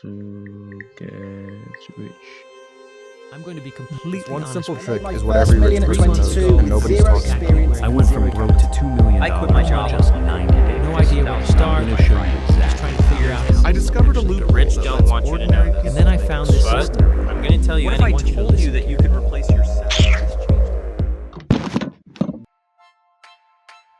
to get rich. I'm going to be completely One honest simple with you. trick is what every rich person knows, and nobody's talking about. I went from broke to $2 million. I quit my job in just 90 days. No idea where to start. I'm going to show you. Just trying to figure out how I discovered a loophole. Rich don't want you to know this. And then I found this But system. I'm going to tell you, What and I if I want told you that you could replace yourself?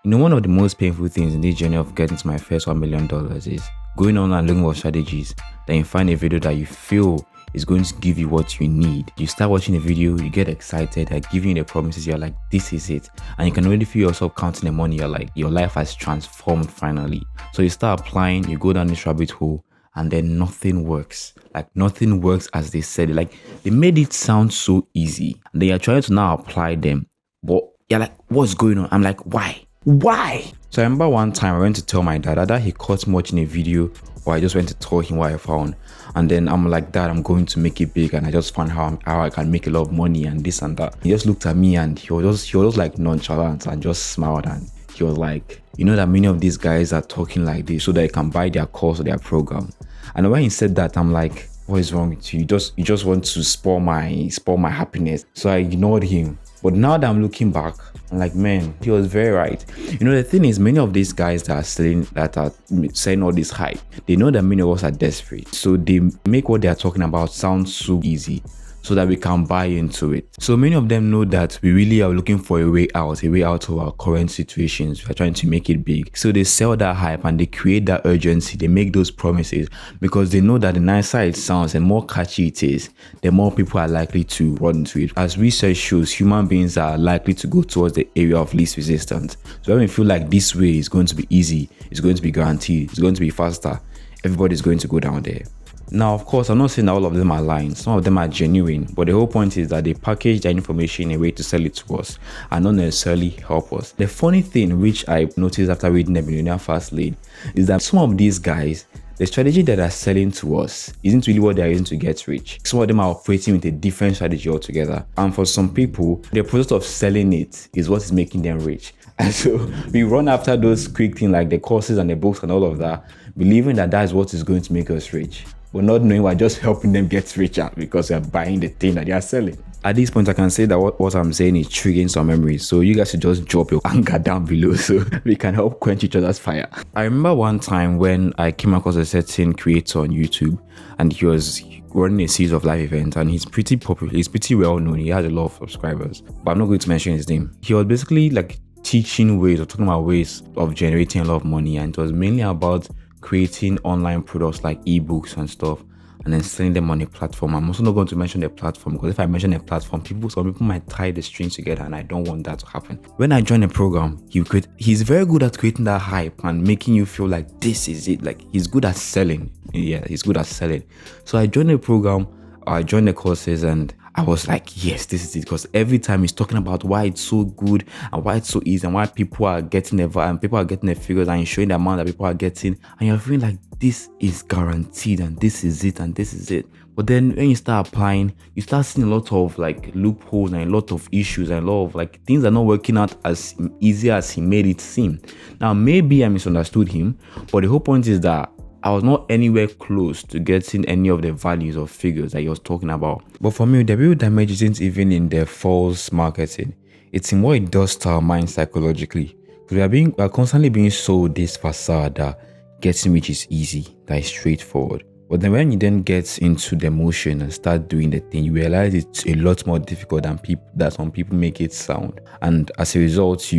You know, one of the most painful things in this journey of getting to my first $1 million is going on and looking for strategies. Then you find a video that you feel is going to give you what you need. You start watching the video, you get excited, they're giving you the promises, you're like, this is it. And you can already feel yourself counting the money, you're like, your life has transformed finally. So you start applying, you go down this rabbit hole, and then nothing works. Like nothing works as they said it. Like they made it sound so easy. And they are trying to now apply them. But you're like, what's going on? I'm like, why? Why? So I remember one time I went to tell my dad that he caught me watching a video, or I just went to tell him what I found. And then I'm like, Dad, I'm going to make it big, and I just found how I can make a lot of money and this and that. He just looked at me and he was just like nonchalant and just smiled, and he was like, you know that many of these guys are talking like this so that they can buy their course or their program. And when he said that, I'm like, what is wrong with you? You just want to spoil my happiness. So I ignored him. But now that I'm looking back, I'm like, man, he was very right. You know, the thing is, many of these guys that are saying all this hype, they know that many of us are desperate. So they make what they are talking about sound so easy so that we can buy into it. So many of them know that we really are looking for a way out of our current situations. We are trying to make it big. So they sell that hype and they create that urgency. They make those promises because they know that the nicer it sounds and more catchy it is, the more people are likely to run into it. As research shows, human beings are likely to go towards the area of least resistance. So when we feel like this way is going to be easy, it's going to be guaranteed, it's going to be faster, everybody's going to go down there. Now, of course, I'm not saying that all of them are lying. Some of them are genuine, but the whole point is that they package their information in a way to sell it to us and not necessarily help us. The funny thing, which I noticed after reading The Millionaire Fast Lane, is that some of these guys, the strategy that they're selling to us isn't really what they're using to get rich. Some of them are operating with a different strategy altogether. And for some people, the process of selling it is what is making them rich. And so we run after those quick things like the courses and the books and all of that, believing that is what is going to make us rich. But not knowing we're just helping them get richer because they're buying the thing that they are selling. At this point, I can say that what I'm saying is triggering some memories. So you guys should just drop your anger down below so we can help quench each other's fire. I remember one time when I came across a certain creator on YouTube, and he was running a series of live events, and he's pretty popular. He's pretty well known. He has a lot of subscribers, but I'm not going to mention his name. He was basically like teaching ways or talking about ways of generating a lot of money, and it was mainly about creating online products like ebooks and stuff and then selling them on a platform. I'm also not going to mention the platform because if I mention a platform, some people might tie the strings together, and I don't want that to happen. When I joined the program, he's very good at creating that hype and making you feel like this is it. Like he's good at selling. Yeah, he's good at selling. So I joined the program, I joined the courses, and I was like, yes, this is it. Because every time he's talking about why it's so good and why it's so easy and why people are getting the figures and showing the amount that people are getting, and you're feeling like this is guaranteed and this is it and this is it. But then when you start applying, you start seeing a lot of like loopholes and a lot of issues and a lot of like things are not working out as easy as he made it seem. Now, maybe I misunderstood him, but the whole point is that I was not anywhere close to getting any of the values or figures that he was talking about. But for me, the real damage isn't even in the false marketing. It's in what it does to our mind psychologically. Because we are constantly being sold this facade that getting rich is easy, that is straightforward. But then when you then get into the motion and start doing the thing, you realize it's a lot more difficult than some people make it sound. And as a result,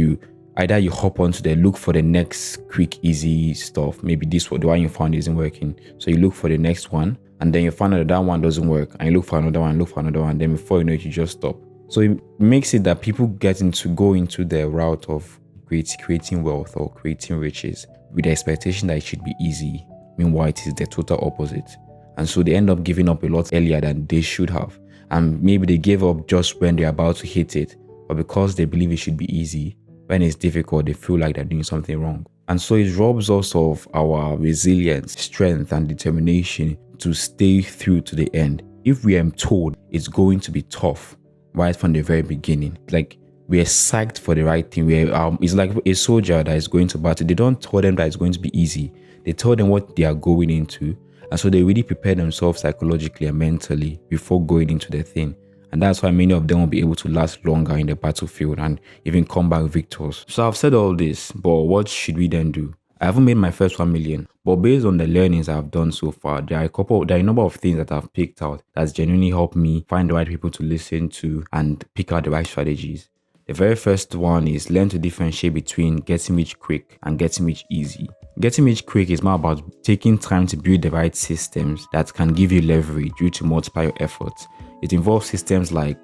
either you hop onto the look for the next quick, easy stuff. Maybe the one you found isn't working. So you look for the next one, and then you find out that one doesn't work, and you look for another one, and then before you know it, you just stop. So it makes it that people go into the route of creating wealth or creating riches with the expectation that it should be easy. Meanwhile, it is the total opposite. And so they end up giving up a lot earlier than they should have. And maybe they gave up just when they're about to hit it, but because they believe it should be easy, when it's difficult, they feel like they're doing something wrong. And so it robs us of our resilience, strength, and determination to stay through to the end. If we are told it's going to be tough right from the very beginning, like we are psyched for the right thing. It's like a soldier that is going to battle. They don't tell them that it's going to be easy. They tell them what they are going into, And so they really prepare themselves psychologically and mentally before going into the thing. And that's why many of them will be able to last longer in the battlefield and even come back victors. So I've said all this, but what should we then do? I haven't made my first 1 million, but based on the learnings I've done so far, there are a number of things that I've picked out that's genuinely helped me find the right people to listen to and pick out the right strategies. The very first one is learn to differentiate between getting rich quick and getting rich easy. Getting rich quick is more about taking time to build the right systems that can give you leverage due to multiply your efforts. It involves systems like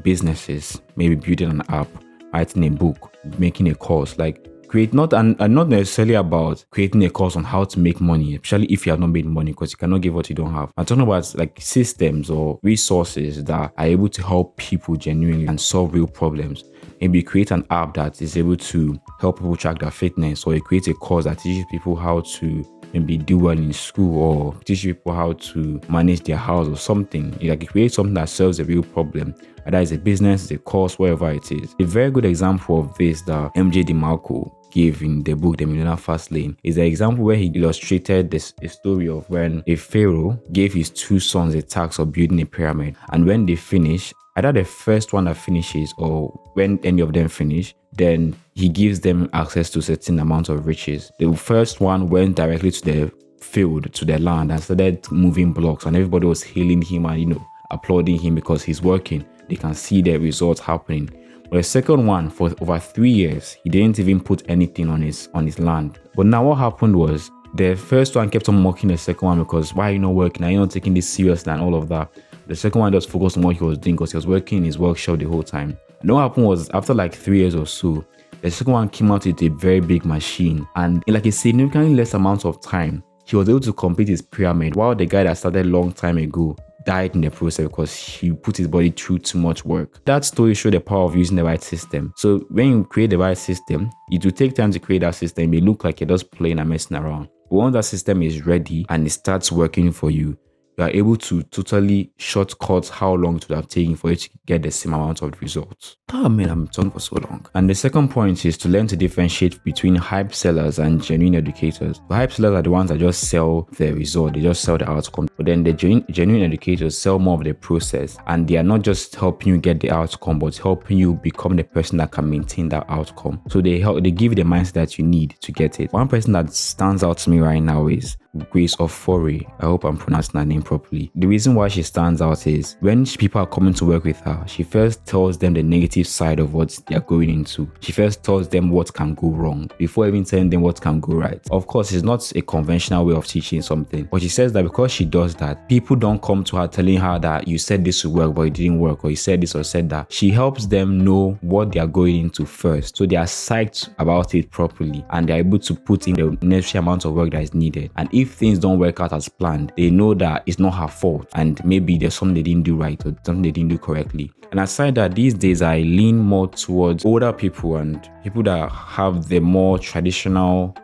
businesses, maybe building an app, writing a book, making a course, like not necessarily about creating a course on how to make money, especially if you have not made money, because you cannot give what you don't have. I'm talking about like systems or resources that are able to help people genuinely and solve real problems. Maybe create an app that is able to help people track their fitness, or you create a course that teaches people how to maybe do well in school, or teach people how to manage their house or something. Like you create something that solves a real problem, whether it's a business, it's a course, whatever it is. A very good example of this that MJ DeMarco gave in the book The Millionaire Fast Lane is the example where he illustrated a story of when a pharaoh gave his 2 sons a task of building a pyramid, and when they finish, either the first one that finishes or when any of them finish, then he gives them access to a certain amount of riches. The first one went directly to the field, to the land, and started moving blocks, and everybody was hailing him and applauding him because he's working. They can see the results happening. But the second one, for over 3 years, he didn't even put anything on his land. But now what happened was the first one kept on mocking the second one because, why are you not working? Are you not taking this seriously and all of that? The second one just focused on what he was doing because he was working in his workshop the whole time. And what happened was, after like 3 years or so, the second one came out with a very big machine, and in like a significantly less amount of time, he was able to complete his pyramid, while the guy that started a long time ago died in the process because he put his body through too much work. That story showed the power of using the right system. So when you create the right system, it will take time to create that system. It may look like you're just playing and messing around. But once that system is ready and it starts working for you, you are able to totally shortcut how long it would have taken for you to get the same amount of results. Oh man, I'm talking for so long. And the second point is to learn to differentiate between hype sellers and genuine educators. The hype sellers are the ones that just sell the result, they just sell the outcome. But then the genuine educators sell more of the process, and they are not just helping you get the outcome, but helping you become the person that can maintain that outcome. So they give you the mindset that you need to get it. One person that stands out to me right now is Grace of Foray. I hope I'm pronouncing her name properly. The reason why she stands out is when people are coming to work with her, she first tells them the negative side of what they are going into. She first tells them what can go wrong before even telling them what can go right. Of course, it's not a conventional way of teaching something, but she says that because she does that, people don't come to her telling her that you said this would work but it didn't work, or you said this or said that. She helps them know what they are going into first, so they are psyched about it properly and they're able to put in the necessary amount of work that is needed. And if things don't work out as planned, they know that it's not her fault and maybe there's something they didn't do right or something they didn't do correctly. And aside that, these days I lean more towards older people and people that have the more traditional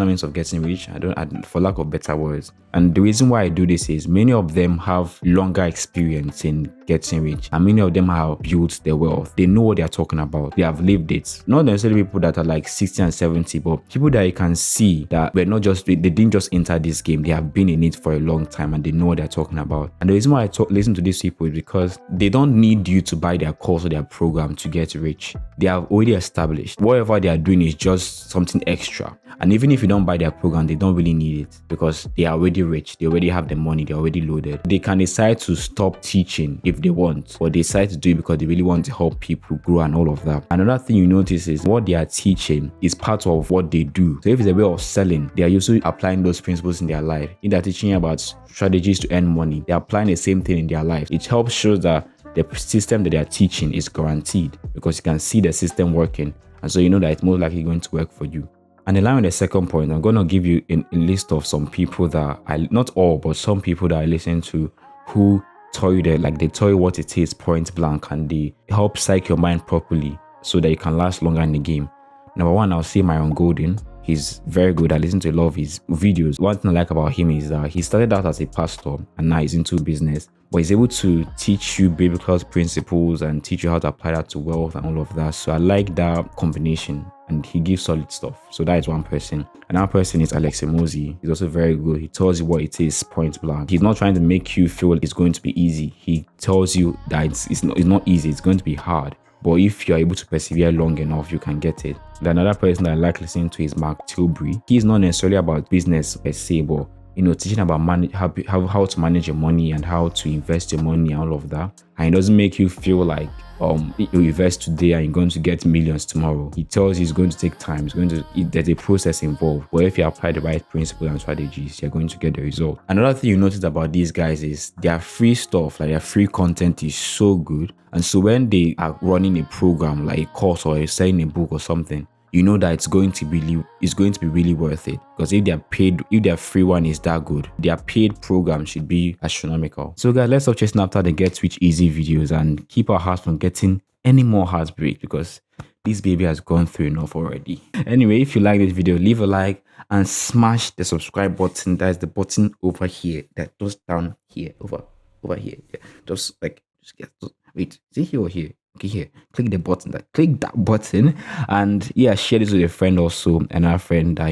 means of getting rich, for lack of better words. And the reason why I do this is many of them have longer experience in getting rich, and many of them have built their wealth. They know what they are talking about. They have lived it. Not necessarily people that are like 60 and 70, but people that you can see that they didn't just enter this game. They have been in it for a long time and they know what they're talking about. And the reason why I listen to these people is because they don't need you to buy their course or their program to get rich. They have already established whatever they are doing is just something extra. And even if you don't buy their program, they don't really need it because they are already rich. They already have the money. They're already loaded. They can decide to stop teaching if they want, or they decide to do it because they really want to help people grow and all of that. Another thing you notice is what they are teaching is part of what they do. So if it's a way of selling, they are usually applying those principles in their life. If they're teaching about strategies to earn money, they're applying the same thing in their life. It helps show that the system that they are teaching is guaranteed because you can see the system working. And so you know that it's most likely going to work for you. And in line with the second point, I'm going to give you a list of some people that not all, but some people that I listen to who tell you that, they tell you what it is point blank, and they help psych your mind properly so that you can last longer in the game. Number one, I'll say Myron Golden. He's very good. I listen to a lot of his videos. One thing I like about him is that he started out as a pastor and now he's into business, but he's able to teach you biblical principles and teach you how to apply that to wealth and all of that. So I like that combination, and he gives solid stuff. So that is one person. Another person is Alex Emozi. He's also very good. He tells you what it is point blank. He's not trying to make you feel it's going to be easy. He tells you that it's not easy. It's going to be hard. But if you're able to persevere long enough, you can get it. Then another person that I like listening to is Mark Tilbury. He's not necessarily about business per se, but teaching about how to manage your money and how to invest your money and all of that. And it doesn't make you feel like you invest today and you're going to get millions tomorrow. He tells you it's going to take time. There's a process involved. But if you apply the right principles and strategies, you're going to get the result. Another thing you notice about these guys is their free stuff, like their free content is so good. And so when they are running a program like a course or selling a book or something, you know that it's going to be really worth it, because if their free one is that good, their paid program should be astronomical. So guys, let's stop chasing after the get rich easy videos and keep our hearts from getting any more heartbreak, because this baby has gone through enough already. Anyway, if you like this video, leave a like and smash the subscribe button. That is the button over here, that goes down here, over here. Yeah, wait, is it here or here? Okay, here, click that button, and yeah, share this with a friend also. Another friend that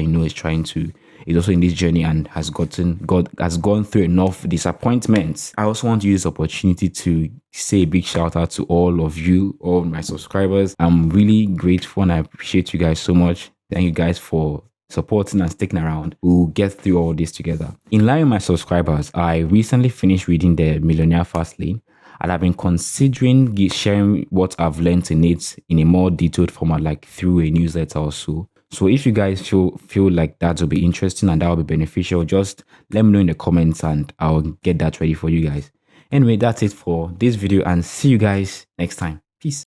is also in this journey and has gone through enough disappointments. I also want to use this opportunity to say a big shout out to all of you, all my subscribers. I'm really grateful and I appreciate you guys so much. Thank you guys for supporting and sticking around. We'll get through all this together. In line with my subscribers, I recently finished reading The Millionaire Fast Lane, and I've been considering sharing what I've learned in it in a more detailed format, like through a newsletter or so. So if you guys feel like that will be interesting and that will be beneficial, just let me know in the comments and I'll get that ready for you guys. Anyway, that's it for this video, and see you guys next time. Peace.